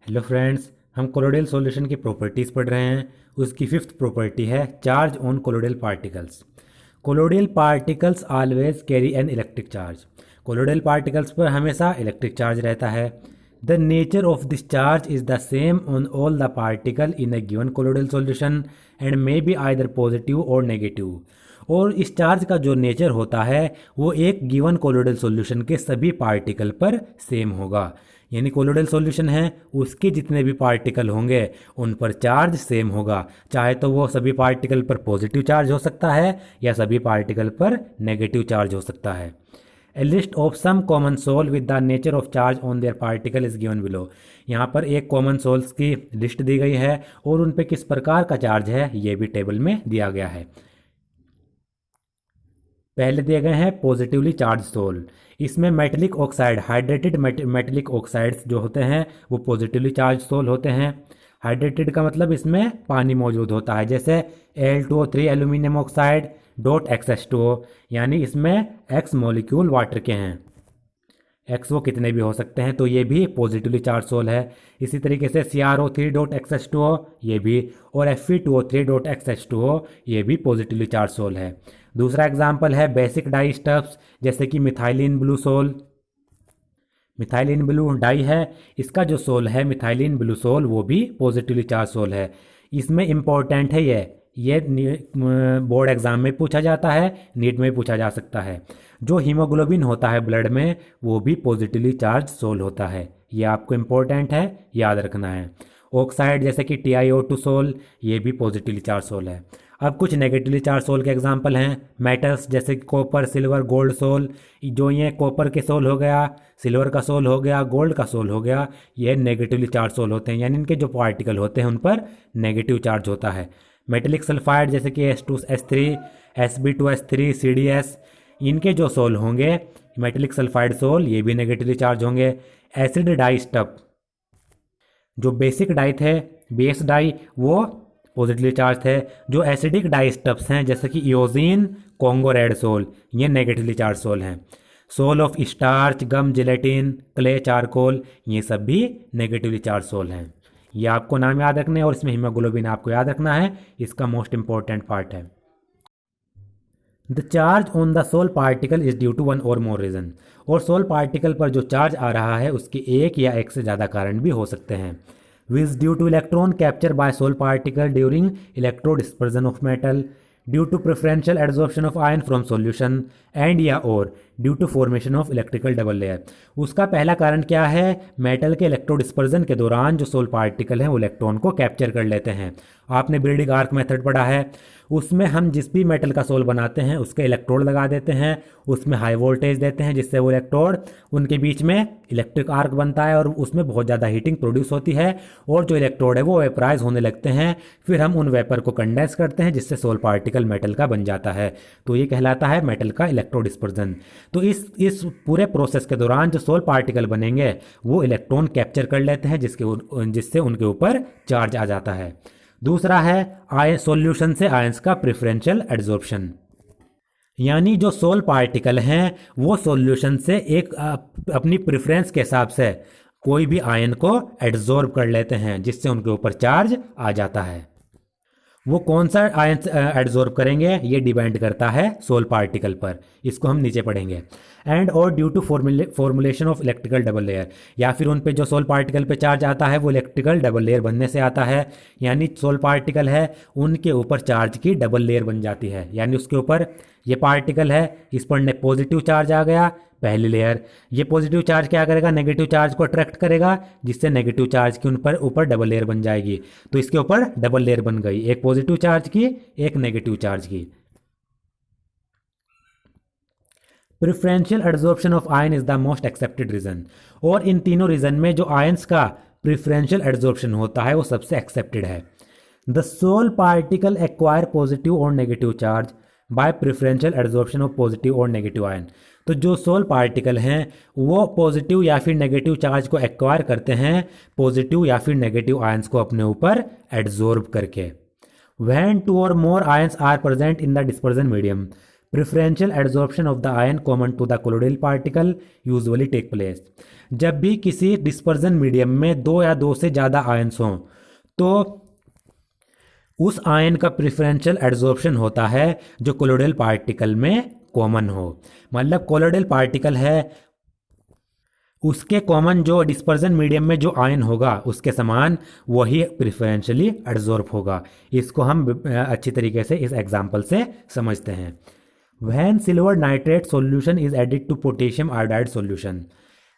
Hello friends, हम colloidal solution की properties पढ़ रहे हैं। उसकी फिफ्थ प्रॉपर्टी है charge on colloidal particles. Colloidal particles always carry an electric charge. Colloidal particles पर हमेशा इलेक्ट्रिक चार्ज रहता है। The nature of this charge is the same on all the particle in a given colloidal solution and may be either positive और negative. और इस charge का जो nature होता है वो एक गिवन कोलोइडल सॉल्यूशन के सभी पार्टिकल पर सेम होगा। यानी कोलोइडल सॉल्यूशन है, उसके जितने भी पार्टिकल होंगे उन पर चार्ज सेम होगा, चाहे तो वो सभी पार्टिकल पर पॉजिटिव चार्ज हो सकता है या सभी पार्टिकल पर नेगेटिव चार्ज हो सकता है। A list of some common sol with the nature of charge on their particle is given below. यहाँ पर एक कॉमन सोल्स की लिस्ट दी गई है और उन पर किस प्रकार का चार्ज है ये भी टेबल में दिया गया है। पहले दिए गए हैं पॉजिटिवली चार्ज सोल। इसमें metallic oxide, hydrated metallic oxides जो होते हैं वो पॉजिटिवली चार्ज सोल होते हैं। हाइड्रेटेड का मतलब इसमें पानी मौजूद होता है, जैसे Al2O3 aluminium oxide dot XH2O, यानी इसमें X मॉलिक्यूल वाटर के हैं। एक्स वो कितने भी हो सकते हैं, तो ये भी पॉजिटिवली चार्ज सोल है। इसी तरीके से CrO3 डॉट XH2O ये भी, और Fe2O3 डॉट XH2O ये भी पॉजिटिवली चार्ज सोल है। दूसरा एग्जाम्पल है बेसिक डाई स्टफ्स, जैसे कि methylene blue sol. Methylene blue dye है, इसका जो सोल है मिथाइलिन ब्लू सोल वो भी पॉजिटिवली चार्ज सोल है। इसमें इम्पोर्टेंट है ये बोर्ड एग्जाम में पूछा जाता है, नीट में पूछा जा सकता है। जो हीमोग्लोबिन होता है ब्लड में वो भी पॉजिटिवली चार्ज सोल होता है, ये आपको इम्पोर्टेंट है, याद रखना है। ऑक्साइड जैसे कि TiO2 सोल ये भी पॉजिटिवली चार्ज सोल है। अब कुछ नेगेटिवली चार्ज सोल के एग्जांपल हैं। मेटल्स जैसे कि कॉपर, सिल्वर, गोल्ड सोल। जो ये कॉपर के सोल हो गया, सिल्वर का सोल हो गया, गोल्ड का सोल हो गया, ये नेगेटिवली चार्ज सोल होते हैं, यानी इनके जो पार्टिकल होते हैं उन पर नेगेटिव चार्ज होता है। मेटेलिक सल्फाइड जैसे कि H2S3, Sb2S3, CdS, इनके जो सोल होंगे मेटेलिक सल्फाइड सोल ये भी नेगेटिवली चार्ज होंगे। एसिड डाई स्टफ, जो बेसिक डाई थे, बेस डाई, वो पॉजिटिवली चार्ज थे। जो एसिडिक डाई स्टफ्स हैं जैसे कि इओजीन, कॉन्गो रेड सोल, ये नेगेटिवली चार्ज सोल हैं। Sol of starch, gum, gelatin, clay, charcoal, ये सब भी नेगेटिवली चार्ज सोल हैं। ये आपको नाम याद रखने और इसमें हीमोग्लोबिन आपको याद रखना है, इसका मोस्ट इंपॉर्टेंट पार्ट है। The charge on the sol particle is due to one or more reason. और सोल पार्टिकल पर जो चार्ज आ रहा है उसके एक या एक से ज़्यादा कारण भी हो सकते हैं। Which due to electron capture by sol particle during electro dispersion of metal, due to preferential adsorption of ion from solution, and या और due to formation of electrical double layer. उसका पहला कारण क्या है, मेटल के इलेक्ट्रो डिस्पर्जन के दौरान जो सोल पार्टिकल हैं वो इलेक्ट्रॉन को कैप्चर कर लेते हैं। आपने बिल्डिंग आर्क मेथड पढ़ा है, उसमें हम जिस भी मेटल का सोल बनाते हैं उसके इलेक्ट्रोड लगा देते हैं, उसमें हाई वोल्टेज देते हैं जिससे वो इलेक्ट्रोड, उनके बीच में इलेक्ट्रिक आर्क बनता है और उसमें बहुत ज़्यादा हीटिंग प्रोड्यूस होती है और जो इलेक्ट्रोड है वो वेपराइज होने लगते हैं। फिर हम उन वेपर को कंडेंस करते हैं जिससे सोल पार्टिकल मेटल का बन जाता है, तो ये कहलाता है मेटल का इलेक्ट्रो डिस्पर्जन। तो इस पूरे प्रोसेस के दौरान जो सोल पार्टिकल बनेंगे वो इलेक्ट्रॉन कैप्चर कर लेते हैं जिससे उनके ऊपर चार्ज आ जाता है। दूसरा है आयन सॉल्यूशन से आयंस का प्रेफरेंशियल एड्जॉर्प्शन, यानी जो सोल पार्टिकल हैं वो सॉल्यूशन से एक अपनी प्रेफरेंस के हिसाब से कोई भी आयन को एड्जॉर्ब कर लेते हैं जिससे उनके ऊपर चार्ज आ जाता है। वो कौन सा आयन एड्जॉर्ब करेंगे ये डिपेंड करता है सोल पार्टिकल पर, इसको हम नीचे पढ़ेंगे। एंड और due to formulation of electrical double layer, या फिर उन पे जो सोल पार्टिकल पे चार्ज आता है वो इलेक्ट्रिकल डबल लेयर बनने से आता है। यानी सोल पार्टिकल है उनके ऊपर चार्ज की डबल लेयर बन जाती है, यानी उसके ऊपर ये पार्टिकल है, इस पर पॉजिटिव चार्ज आ गया पहली लेयर, ये पॉजिटिव चार्ज क्या करेगा, नेगेटिव चार्ज को अट्रैक्ट करेगा जिससे नेगेटिव चार्ज की उन पर ऊपर डबल लेयर बन जाएगी। तो इसके ऊपर डबल लेयर बन गई, एक पॉजिटिव चार्ज की एक नेगेटिव चार्ज की। Preferential adsorption of ion is the most accepted reason, और इन तीनों रीजन में जो आयंस का प्रिफरेंशियल एड्जॉर्प्शन होता है वो सबसे एक्सेप्टेड है। The sol particle acquire positive और negative charge by preferential adsorption of positive और नेगेटिव आयन। तो जो सोल पार्टिकल हैं वो पॉजिटिव या फिर नेगेटिव चार्ज को एक्वायर करते हैं पॉजिटिव या फिर नेगेटिव आयंस को अपने ऊपर एड्जॉर्ब करके। व्हेन टू और more ions are present in the dispersion medium, preferential adsorption of the ion common to the colloidal particle usually take place. जब भी किसी डिस्पर्जन मीडियम में दो या दो से ज़्यादा आयन्स हों तो उस आयन का प्रिफरेंशियल एड्जॉर्प्शन होता है जो कोलोइडल पार्टिकल में कॉमन हो। मतलब कोलोइडल पार्टिकल है, उसके कॉमन जो डिस्पर्जन मीडियम में जो आयन होगा उसके समान वही प्रिफरेंशियली एड्जॉर्ब होगा। इसको हम अच्छी तरीके से इस एग्जांपल से समझते हैं। When silver nitrate solution is added to potassium iodide solution,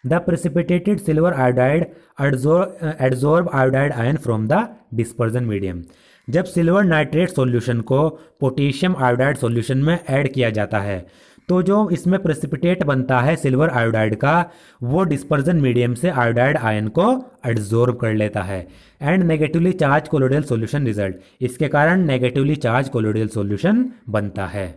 the precipitated silver iodide adsorb iodide ion from the dispersion medium. जब सिल्वर नाइट्रेट सॉल्यूशन को पोटेशियम आयोडाइड सॉल्यूशन में ऐड किया जाता है तो जो इसमें प्रेसिपिटेट बनता है सिल्वर आयोडाइड का, वो डिस्पर्जन मीडियम से आयोडाइड आयन को एड्जॉर्ब कर लेता है and negatively charge colloidal solution result. इसके कारण नेगेटिवली चार्ज कोलोइडल सॉल्यूशन बनता है।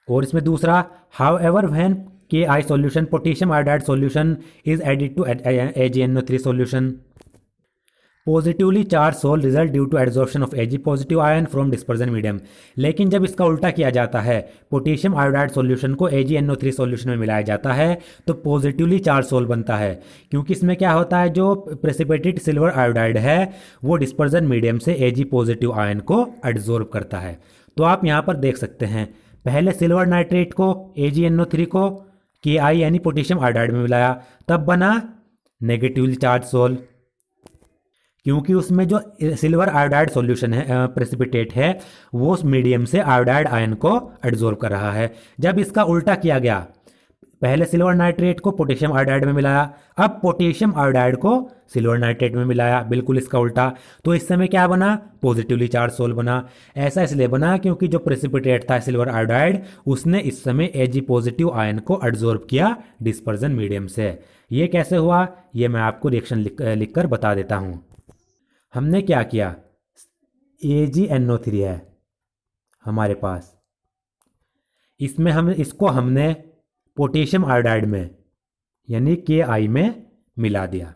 और इसमें दूसरा, how ever when K I solution potassium iodide solution is added to AgNO3 solution, positively charge sol result due to adsorption of Ag positive ion from dispersion medium. लेकिन जब इसका उल्टा किया जाता है, पोटेशियम आयोडाइड सॉल्यूशन को AgNO3 solution में मिलाया जाता है तो पॉजिटिवली चार्ज सोल बनता है, क्योंकि इसमें क्या होता है, जो प्रेसिपिटेटेड सिल्वर आयोडाइड है वो डिस्पर्जन मीडियम से Ag पॉजिटिव आयन को एड्जॉर्ब करता है। तो आप यहाँ पर देख सकते हैं, पहले सिल्वर नाइट्रेट को AgNO3 को Ki यानी पोटेशियम आयोडाइड में मिलाया, तब बना नेगेटिवली चार्ज सोल, क्योंकि उसमें जो सिल्वर आयोडाइड सॉल्यूशन है प्रेसिपिटेट है वो उस मीडियम से आयोडाइड आयन को एड्जॉर्ब कर रहा है। जब इसका उल्टा किया गया, पहले सिल्वर नाइट्रेट को पोटेशियम आयोडाइड में मिलाया, अब पोटेशियम आयोडाइड को सिल्वर नाइट्रेट में मिलाया, बिल्कुल इसका उल्टा, तो इस समय क्या बना, पॉजिटिवली चार्ज सोल बना। ऐसा इसलिए बना क्योंकि जो प्रेसिपिटेट था सिल्वर आयोडाइड उसने इस समय Ag पॉजिटिव आयन को एड्जॉर्ब किया डिस्पर्जन मीडियम से। ये कैसे हुआ, ये मैं आपको रिएक्शन लिख कर बता देता हूँ। हमने क्या किया, AgNO3 है हमारे पास, इसमें हमने पोटेशियम आयोडाइड में यानी Ki में मिला दिया।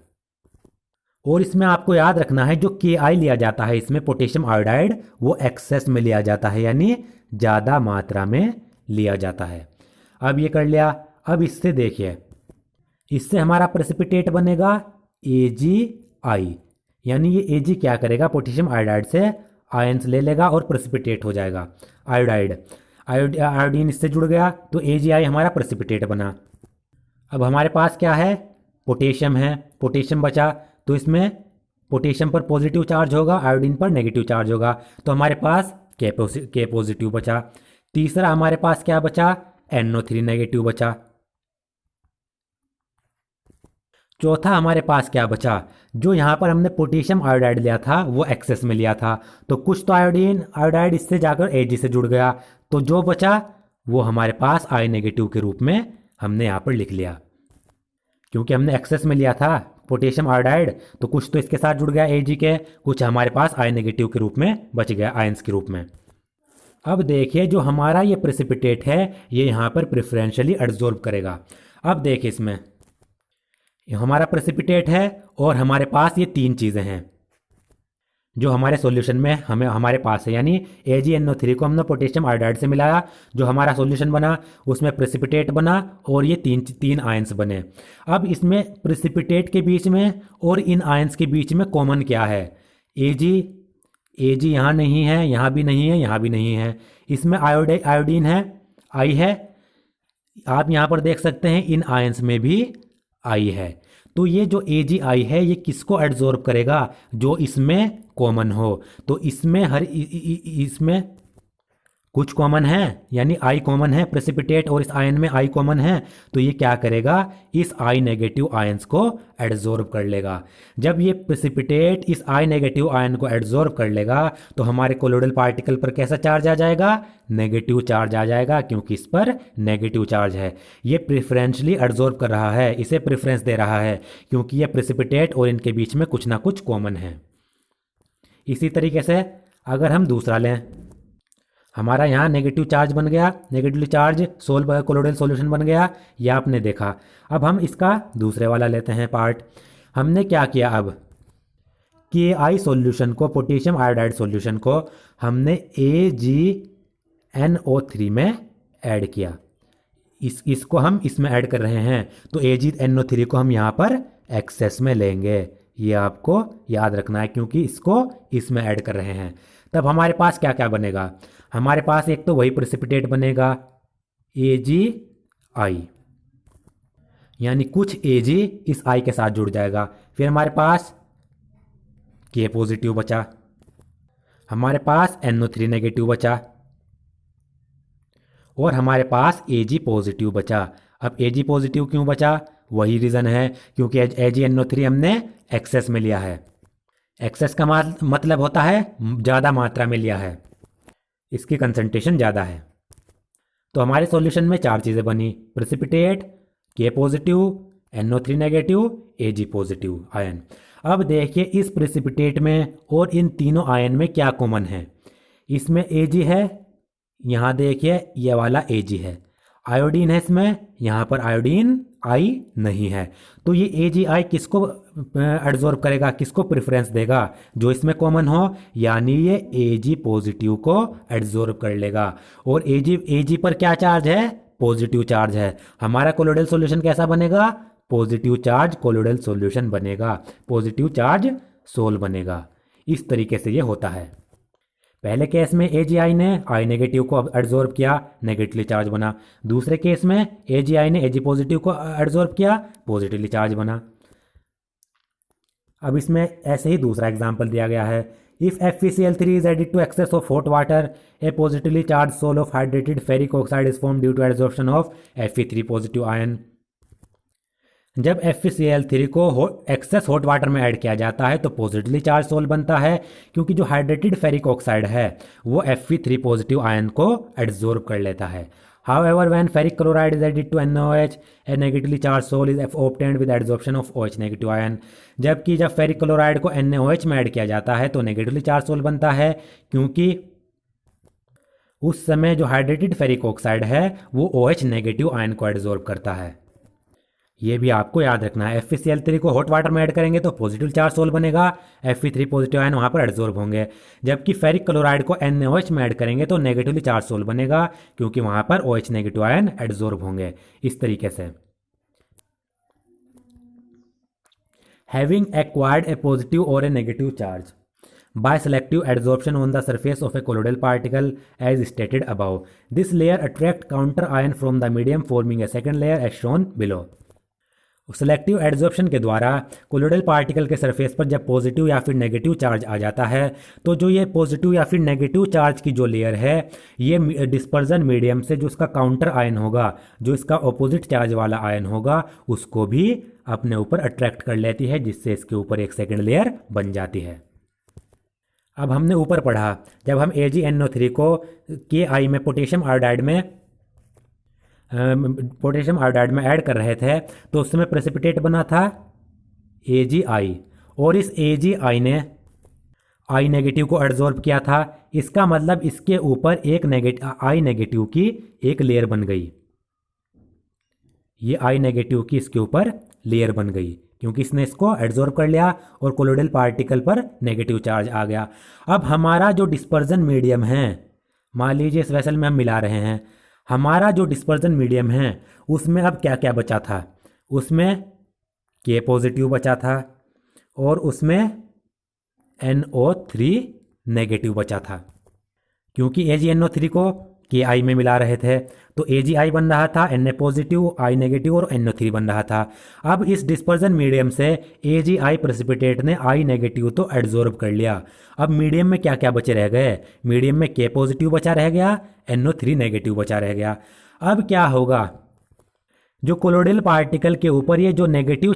और इसमें आपको याद रखना है, जो Ki लिया जाता है इसमें पोटेशियम आयोडाइड वो एक्सेस में लिया जाता है, यानी ज़्यादा मात्रा में लिया जाता है। अब ये कर लिया। अब इससे देखिए, इससे हमारा प्रेसिपिटेट बनेगा AgI, यानी ये Ag क्या करेगा, पोटेशियम आयोडाइड से आयंस ले लेगा और प्रेसिपिटेट हो जाएगा आयोडीन इससे जुड़ गया तो AgI हमारा प्रेसिपिटेट बना। अब हमारे पास क्या है, पोटेशियम है, पोटेशियम बचा तो इसमें पोटेशियम पर पॉजिटिव चार्ज होगा, आयोडीन पर नेगेटिव चार्ज होगा, तो हमारे पास K पॉजिटिव बचा। तीसरा हमारे पास क्या बचा, NO3 नेगेटिव बचा। चौथा हमारे पास क्या बचा, जो यहाँ पर हमने पोटेशियम आयोडाइड लिया था वो एक्सेस में लिया था, तो कुछ तो आयोडाइड इससे जाकर Ag से जुड़ गया, तो जो बचा वो हमारे पास I नेगेटिव के रूप में हमने यहाँ पर लिख लिया। क्योंकि हमने एक्सेस में लिया था पोटेशियम आयोडाइड तो कुछ तो इसके साथ जुड़ गया Ag के, कुछ हमारे पास I नेगेटिव के रूप में बच गया, आयंस के रूप में। अब देखिए, जो हमारा ये प्रेसिपिटेट है ये यहाँ पर प्रेफरेंशियली एड्जॉर्ब करेगा। अब देखिए, इसमें हमारा प्रेसिपिटेट है और हमारे पास ये तीन चीज़ें हैं जो हमारे सॉल्यूशन में हमारे पास है, यानी AgNO3 को हमने पोटेशियम आयोडाइड से मिलाया, जो हमारा सॉल्यूशन बना उसमें प्रेसिपिटेट बना और ये तीन आयंस बने। अब इसमें प्रेसिपिटेट के बीच में और इन आयंस के बीच में कॉमन क्या है, Ag यहाँ नहीं है, यहाँ भी नहीं है, यहाँ भी नहीं है। इसमें आयोडीन है, I है, आप यहाँ पर देख सकते हैं इन आयंस में भी I है। तो ये जो AgI है ये किसको एड्जॉर्ब करेगा, जो इसमें कॉमन हो। तो इसमें इसमें कुछ कॉमन है, यानी I कॉमन है, प्रेसिपिटेट और इस आयन में I कॉमन है, तो ये क्या करेगा, इस I नेगेटिव आयंस को एड्जॉर्ब कर लेगा। जब ये प्रेसिपिटेट इस I नेगेटिव आयन को एड्जॉर्ब कर लेगा तो हमारे कोलोइडल पार्टिकल पर कैसा चार्ज आ जाएगा, नेगेटिव चार्ज आ जाएगा, क्योंकि इस पर नेगेटिव चार्ज है। ये प्रेफरेंशियली एड्जॉर्ब कर रहा है, इसे प्रेफरेंस दे रहा है, क्योंकि ये प्रेसिपिटेट और इनके बीच में कुछ ना कुछ कॉमन है। इसी तरीके से अगर हम दूसरा लें, हमारा यहाँ नेगेटिव चार्ज बन गया, नेगेटिव चार्ज कोलोइडल सॉल्यूशन बन गया, यह आपने देखा। अब हम इसका दूसरे वाला लेते हैं पार्ट। हमने क्या किया, अब KI सॉल्यूशन को, पोटेशियम आयोडाइड सॉल्यूशन को हमने NO3 में ऐड किया, इसको हम इसमें ऐड कर रहे हैं, तो AgNO3 को हम यहाँ पर एक्सेस में लेंगे। ये आपको याद रखना है क्योंकि इसको इसमें ऐड कर रहे हैं। तब हमारे पास क्या क्या बनेगा? हमारे पास एक तो वही प्रेसिपिटेट बनेगा AgI, यानी कुछ Ag इस I के साथ जुड़ जाएगा। फिर हमारे पास K पॉजिटिव बचा, हमारे पास NO3 नेगेटिव बचा, और हमारे पास Ag पॉजिटिव बचा। अब Ag पॉजिटिव क्यों बचा? वही रीज़न है क्योंकि AgNO3 हमने एक्सेस में लिया है। एक्सेस का मतलब होता है ज़्यादा मात्रा में लिया है, इसकी कंसंट्रेशन ज़्यादा है। तो हमारे सॉल्यूशन में 4 चीज़ें बनी: precipitate, K positive, NO3 negative, Ag positive ion. अब देखिए इस प्रेसिपिटेट में और इन तीनों आयन में क्या कॉमन है। इसमें Ag है, यहाँ देखिए ये वाला Ag है, आयोडीन है इसमें, यहाँ पर आयोडीन I नहीं है। तो ये AgI किसको एब्जॉर्ब करेगा, किसको प्रेफरेंस देगा? जो इसमें कॉमन हो, यानी ये Ag पॉजिटिव को एब्जॉर्ब कर लेगा। और Ag पर क्या चार्ज है? पॉजिटिव चार्ज है। हमारा कोलोइडल सॉल्यूशन कैसा बनेगा? पॉजिटिव चार्ज कोलोइडल सॉल्यूशन बनेगा, पॉजिटिव चार्ज सोल बनेगा। इस तरीके से ये होता है। पहले केस में AgI ने I नेगेटिव को एब्जॉर्ब किया, नेगेटिवली चार्ज बना। दूसरे केस में AgI ने Ag पॉजिटिव को एब्जॉर्ब किया, पॉजिटिवली चार्ज बना। अब इसमें ऐसे ही दूसरा एग्जांपल दिया गया है। If FeCl3 is added to excess of hot water, a positively charged salt of hydrated ferric oxide is formed due to adsorption of Fe3 positive ion. जब FeCl3 को एक्सेस हॉट वाटर में add किया जाता है तो positively charge soul बनता है, क्योंकि जो हाइड्रेटेड फेरिक ऑक्साइड है वो Fe3 पॉजिटिव आयन को एब्जॉर्ब कर लेता है। However, when ferric chloride is added to NaOH, a negatively charged salt is obtained with adsorption of OH negative ion। जबकि जब फेरिक क्लोराइड को NaOH में ऐड किया जाता है तो नेगेटिवली चार्ज सोल बनता है, क्योंकि उस समय जो हाइड्रेटेड फेरिक ऑक्साइड है वो OH नेगेटिव आयन को एब्जॉर्ब करता है। ये भी आपको याद रखना है। FeCl3 को हॉट वाटर में ऐड करेंगे तो पॉजिटिव चार्ज सोल बनेगा, Fe3 पॉजिटिव आयन वहाँ पर एब्जॉर्ब होंगे। जबकि फेरिक क्लोराइड को NaOH में ऐड करेंगे तो नेगेटिवली चार्ज सोल बनेगा, क्योंकि वहाँ पर OH नेगेटिव आयन एब्जॉर्ब होंगे। इस तरीके से हैविंग एक्वायर्ड ए पॉजिटिव और a negative charge by selective adsorption on the surface of a colloidal particle as stated above, this layer attract counter ion from the medium forming a second layer as shown below। Selective adsorption के द्वारा colloidal particle के surface पर जब positive या फिर negative charge आ जाता है तो जो ये पॉजिटिव या फिर नेगेटिव चार्ज की जो लेयर है ये डिस्पर्जन मीडियम से जो इसका काउंटर आयन होगा, जो इसका ऑपोजिट चार्ज वाला आयन होगा, उसको भी अपने ऊपर अट्रैक्ट कर लेती है, जिससे इसके ऊपर एक सेकेंड लेयर बन जाती है। अब हमने ऊपर पढ़ा जब हम AgNO3 को KI में पोटेशियम आयोडाइड में ऐड कर रहे थे तो उस समय प्रेसिपिटेट बना था AgI, और इस AgI ने I नेगेटिव को एब्जॉर्ब किया था। इसका मतलब इसके ऊपर एक I नेगेटिव की एक लेयर बन गई। ये I नेगेटिव की इसके ऊपर लेयर बन गई क्योंकि इसने इसको एब्जॉर्ब कर लिया और कोलोइडल पार्टिकल पर नेगेटिव चार्ज आ गया। अब हमारा जो डिस्पर्जन मीडियम है, मान लीजिए इस वेसल में हम मिला रहे हैं, हमारा जो डिस्पर्जन मीडियम है उसमें अब क्या क्या बचा था? उसमें K पॉजिटिव बचा था और उसमें NO3 नेगेटिव बचा था। क्योंकि AgNO3 को KI में मिला रहे थे तो AgI बन रहा था, Na पॉजिटिव, I नेगेटिव और NO3 बन रहा था। अब इस डिस्पर्जन मीडियम से AgI प्रेसिपिटेट ने I नेगेटिव तो एब्जॉर्ब कर लिया। अब मीडियम में क्या क्या बचे रह गए? मीडियम में K पॉजिटिव बचा रह गया, NO3 नेगेटिव बचा रह गया। अब क्या होगा? जो कोलोइडल पार्टिकल के ऊपर ये जो नेगेटिव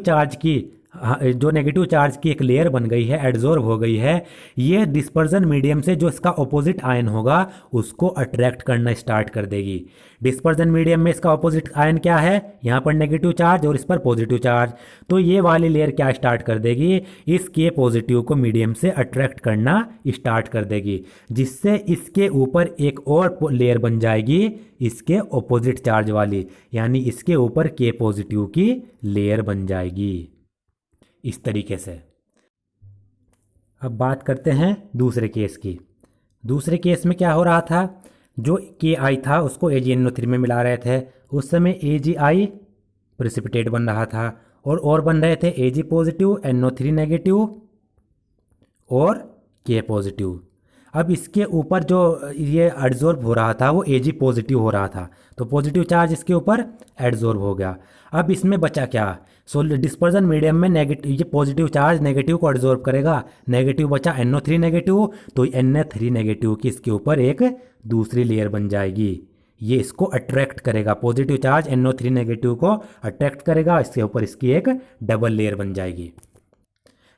चार्ज की एक लेयर बन गई है, एड्जॉर्ब हो गई है, ये डिस्पर्जन मीडियम से जो इसका ऑपोजिट आयन होगा उसको अट्रैक्ट करना स्टार्ट कर देगी। डिस्पर्जन मीडियम में इसका ऑपोजिट आयन क्या है? यहाँ पर नेगेटिव चार्ज और इस पर पॉजिटिव चार्ज। तो ये वाली लेयर क्या स्टार्ट कर देगी? इस K पॉजिटिव को मीडियम से अट्रैक्ट करना स्टार्ट कर देगी, जिससे इसके ऊपर एक और लेयर बन जाएगी इसके ऑपोजिट चार्ज वाली, यानी इसके ऊपर K पॉजिटिव की लेयर बन जाएगी। इस तरीके से अब बात करते हैं दूसरे केस की। दूसरे केस में क्या हो रहा था? जो Ki था उसको AgNO3 में मिला रहे थे, उस समय AgI प्रेसिपिटेट बन रहा था और बन रहे थे Ag पॉजिटिव, NO3 नेगेटिव और K पॉजिटिव। अब इसके ऊपर जो ये एडजॉर्ब हो रहा था वो Ag पॉजिटिव हो रहा था, तो पॉजिटिव चार्ज इसके ऊपर एडजॉर्ब हो गया। अब इसमें बचा क्या? डिस्पर्जन मीडियम में नेगेटिव, ये पॉजिटिव चार्ज नेगेटिव को एडजॉर्ब करेगा, नेगेटिव बचा NO3 नेगेटिव, तो Na3 नेगेटिव की इसके ऊपर एक दूसरी लेयर बन जाएगी, ये इसको अट्रैक्ट करेगा, पॉजिटिव चार्ज NO3 नेगेटिव को अट्रैक्ट करेगा, इसके ऊपर इसकी एक डबल लेयर बन जाएगी।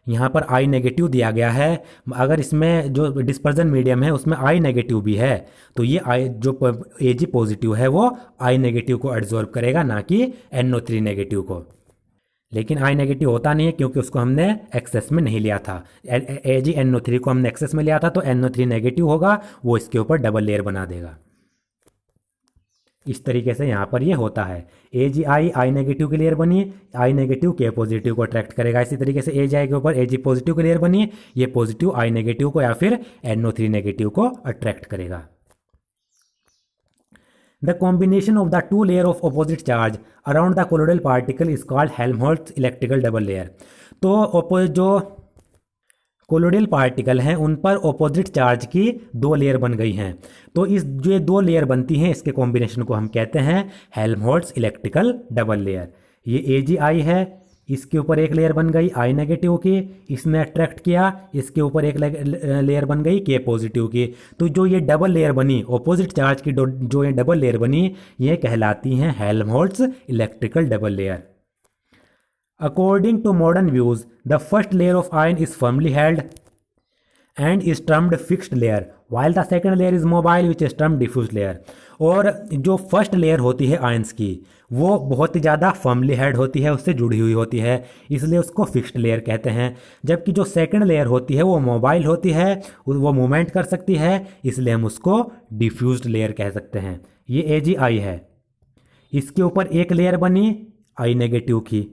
यहाँ पर I नेगेटिव दिया गया है, अगर इसमें जो डिस्पर्जन मीडियम है उसमें I नेगेटिव भी है, तो ये I जो Ag पॉजिटिव है वो I नेगेटिव को एब्जॉर्ब करेगा, ना कि NO3 नेगेटिव को। लेकिन I नेगेटिव होता नहीं है क्योंकि उसको हमने एक्सेस में नहीं लिया था। AgNO3 को हमने एक्सेस में लिया था, तो NO3 नेगेटिव होगा, वो इसके ऊपर डबल लेयर बना देगा। इस तरीके से यहाँ पर ये होता है। AgI I नेगेटिव की लेयर बनी, I नेगेटिव K पॉजिटिव को अट्रैक्ट करेगा। इसी तरीके से AgI के ऊपर Ag पॉजिटिव की लेयर बनी, ये पॉजिटिव I नेगेटिव को या फिर NO3 नेगेटिव को अट्रैक्ट करेगा। The combination of the two layer of opposite charge around the colloidal particle is called Helmholtz electrical double layer। तो जो कोलोइडल पार्टिकल हैं उन पर ऑपोजिट चार्ज की दो लेयर बन गई हैं, तो इस जो ये दो लेयर बनती हैं इसके कॉम्बिनेशन को हम कहते हैं हेल्महोल्ट्ज़ इलेक्ट्रिकल डबल लेयर। ये AgI है, इसके ऊपर एक लेयर बन गई I नेगेटिव की, इसने अट्रैक्ट किया, इसके ऊपर एक लेयर बन गई K पॉजिटिव की। तो जो ये डबल लेयर बनी, ऑपोजिट चार्ज की जो ये डबल लेयर बनी, ये कहलाती हैं Helmholtz electrical double layer. According to modern views, the first layer of ion is firmly held and is termed fixed layer, while the second layer is mobile, which is termed diffused layer। और जो first layer होती है ions की वो बहुत ही ज़्यादा firmly held होती है, उससे जुड़ी हुई होती है, इसलिए उसको फिक्स्ड लेयर कहते हैं। जबकि जो सेकंड लेयर होती है वो मोबाइल होती है, वो मूवमेंट कर सकती है, इसलिए हम उसको डिफ्यूज्ड लेयर कह सकते हैं। ये AgI है, इसके ऊपर एक लेयर बनी I नेगेटिव की,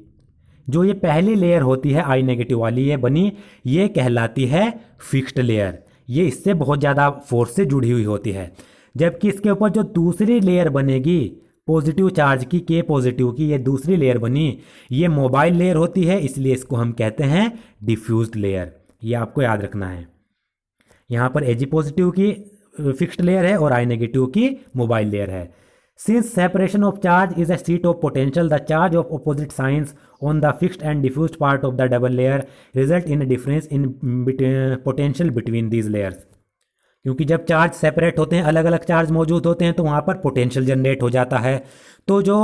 जो ये पहली लेयर होती है I नेगेटिव वाली ये बनी, ये कहलाती है फिक्स्ड लेयर, ये इससे बहुत ज़्यादा फोर्स से जुड़ी हुई होती है। जबकि इसके ऊपर जो दूसरी लेयर बनेगी पॉजिटिव चार्ज की K पॉजिटिव की, ये दूसरी लेयर बनी, ये मोबाइल लेयर होती है, इसलिए इसको हम कहते हैं डिफ्यूज्ड लेयर। ये आपको याद रखना है। यहाँ पर Ag पॉजिटिव की फिक्स्ड लेयर है और I नेगेटिव की मोबाइल लेयर है। Since separation of charge is a seat of potential, the charge of opposite signs on the fixed and diffused part of the double layer result in a difference in potential between these layers। क्योंकि जब charge separate होते हैं, अलग अलग charge मौजूद होते हैं, तो वहाँ पर पोटेंशियल जनरेट हो जाता है। तो जो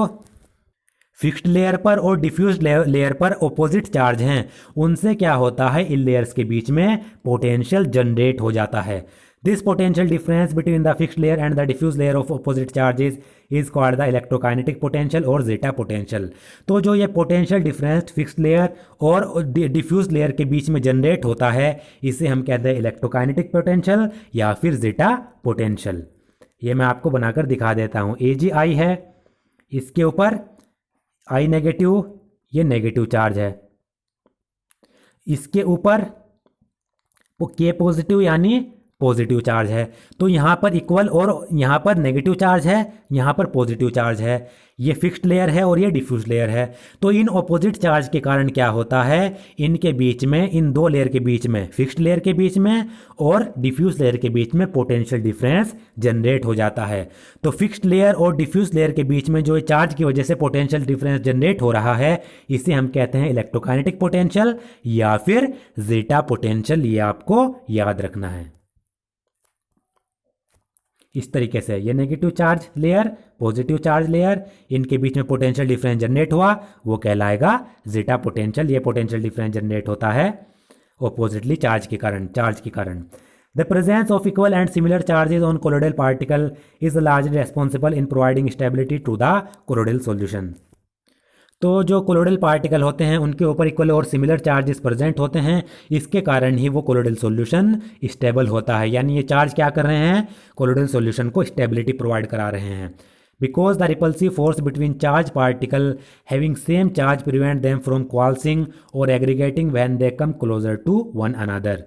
फिक्स्ड लेयर पर और डिफ्यूज्ड लेयर पर ऑपोजिट चार्ज हैं, उनसे क्या होता है, इन लेयर्स के बीच में पोटेंशियल जनरेट हो जाता है। This potential difference between the fixed layer and the diffuse layer of opposite charges is called the electrokinetic potential और zeta potential। तो जो ये potential difference fixed layer और diffuse layer के बीच में जनरेट होता है, इसे हम कहते हैं electrokinetic potential या फिर zeta potential। ये मैं आपको बनाकर दिखा देता हूँ। AgI है, इसके ऊपर I नेगेटिव, ये नेगेटिव चार्ज है, इसके ऊपर K पॉजिटिव यानी पॉजिटिव चार्ज है। तो यहाँ पर इक्वल और यहाँ पर नेगेटिव चार्ज है, यहाँ पर पॉजिटिव चार्ज है। ये फिक्स्ड लेयर है और ये डिफ्यूज लेयर है। तो इन ऑपोजिट चार्ज के कारण क्या होता है, इनके बीच में, इन दो लेयर के बीच में, फिक्स्ड लेयर के बीच में और डिफ्यूज लेयर के बीच में पोटेंशियल डिफरेंस जनरेट हो जाता है। तो फिक्स्ड लेयर और डिफ्यूज लेयर के बीच में जो चार्ज की वजह से पोटेंशियल डिफरेंस जनरेट हो रहा है, इसे हम कहते हैं इलेक्ट्रोकाइनेटिक पोटेंशियल या फिर ज़ेटा पोटेंशियल। ये आपको याद रखना है। इस तरीके से ये negative charge layer, positive charge layer, इनके बीच में पोटेंशियल डिफरेंस जनरेट हुआ, वो कहलाएगा ज़ेटा पोटेंशियल। ये पोटेंशियल डिफरेंस जनरेट होता है ऑपोजिटली चार्ज के कारण। The presence of equal and similar charges on colloidal particle is largely responsible in providing stability to the colloidal solution. तो जो कोलोइडल पार्टिकल होते हैं उनके ऊपर इक्वल और सिमिलर चार्जेस प्रेजेंट होते हैं, इसके कारण ही वो कोलोइडल सॉल्यूशन स्टेबल होता है। यानी ये चार्ज क्या कर रहे हैं, कोलोइडल सॉल्यूशन को स्टेबिलिटी प्रोवाइड करा रहे हैं। Because the repulsive force between charge particle having same charge prevent them from coalescing और aggregating when they come closer to one another.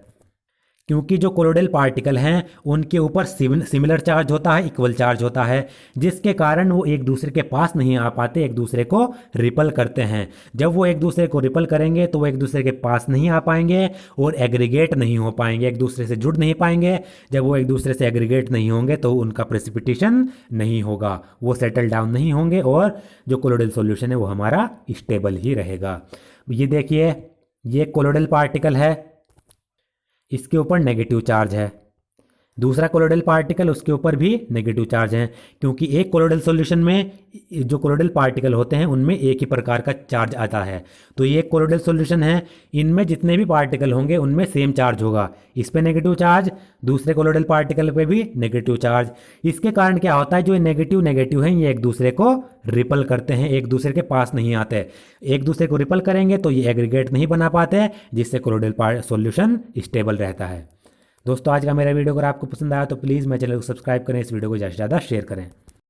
क्योंकि जो कोलोइडल पार्टिकल हैं उनके ऊपर सिमिलर चार्ज होता है, इक्वल चार्ज होता है, जिसके कारण वो एक दूसरे के पास नहीं आ पाते, एक दूसरे को रिपल करते हैं। जब वो एक दूसरे को रिपल करेंगे तो वो एक दूसरे के पास नहीं आ पाएंगे और एग्रीगेट नहीं हो पाएंगे, एक दूसरे से जुड़ नहीं पाएंगे। जब वो एक दूसरे से एग्रीगेट नहीं होंगे तो उनका प्रेसिपिटेशन नहीं होगा, वो सेटल डाउन नहीं होंगे और जो कोलोइडल सॉल्यूशन है वो हमारा स्टेबल ही रहेगा। ये देखिए, ये कोलोइडल पार्टिकल है, इसके ऊपर नेगेटिव चार्ज है। दूसरा कोलोइडल पार्टिकल, उसके ऊपर भी नेगेटिव चार्ज है, क्योंकि एक कोलोइडल सॉल्यूशन में जो कोलोइडल पार्टिकल होते हैं उनमें एक ही प्रकार का चार्ज आता है। तो ये एक कोलोइडल सॉल्यूशन है, इनमें जितने भी पार्टिकल होंगे उनमें सेम चार्ज होगा। इस पे नेगेटिव चार्ज, दूसरे कोलोइडल पार्टिकल पे भी नेगेटिव चार्ज। इसके कारण क्या होता है, जो नेगेटिव नेगेटिव हैं ये एक दूसरे को रिपल करते हैं, एक दूसरे के पास नहीं आते। एक दूसरे को रिपल करेंगे तो ये एग्रीगेट नहीं बना पाते, जिससे कोलोइडल सॉल्यूशन स्टेबल रहता है। दोस्तों, आज का मेरा वीडियो अगर आपको पसंद आया तो प्लीज़ मेरे चैनल को सब्सक्राइब करें, इस वीडियो को ज़्यादा से ज़्यादा शेयर करें।